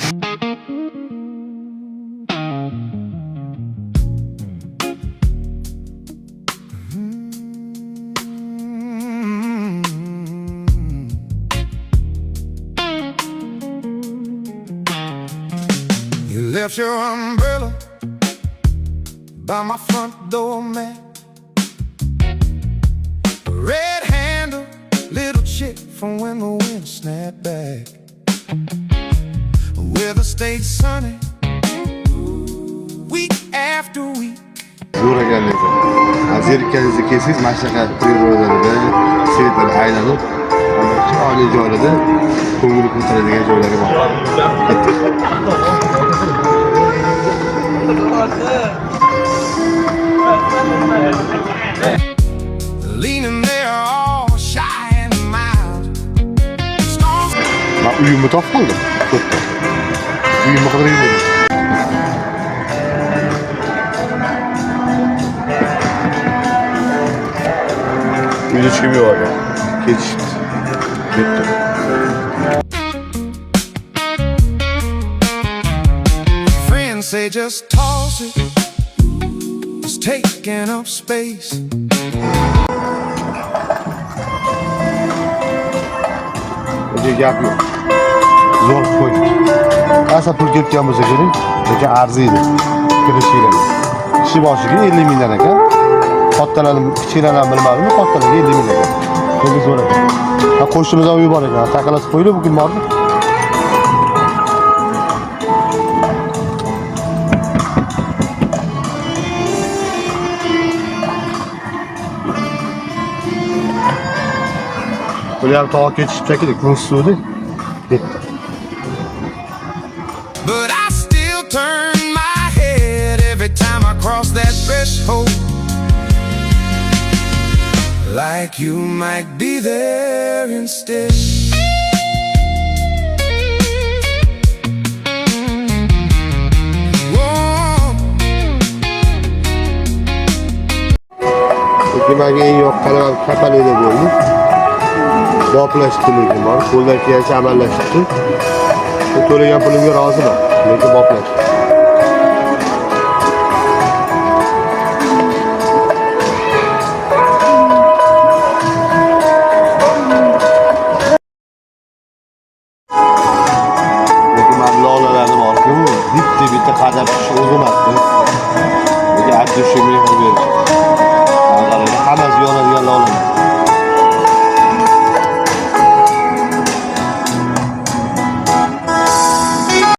You left your umbrella by my front door, man. A red handle, little chick from when the wind snapped back. Weather stayed sunny week after week. Zo'r ekanligi. Zerikkangizni kelsangiz, Mashnaqa prirodalarida, svetlar aylanib, chiroyli joylarda ko'ngil ko'taradigan joylari bor. Leaning there all shy and mild. Ben uyumu topmadım. Uyumu kadar iyi dedim. Uyucu çıkmıyor var ya. Geçti. Bitti. Friends say just toss it. It's taking up space. Önce gap yok. Zor koy. Asa pul ketgan bo'lsa kerak, lekin arziydi. Kirishilar. Kishi boshiga 50 mingdan ekan. Kattalarni, kichiklarni bilmadim, kattalarga 50 ming ekan. Endi zo'r ekan. Ha qo'shnimizdan uyi bor ekan. Taqalatib qo'ydi bugun bordi. Bular tog' ketishib shekilli, kunsiz suvdi. Ketdi. But I still turn my head every time I cross that threshold. Like you might be there instead. Nimaga eng yoqqani kapalida bo'ldi. Boplashtirdim bor, qo'ldan kelgancha amallashibdi. To'lagan pulimga roziman, lekin boplash. Lekin men lolalarni borku, bitta qadab tushib o'zim lekin artishimga ham berish. Hammasi yonadigan lola.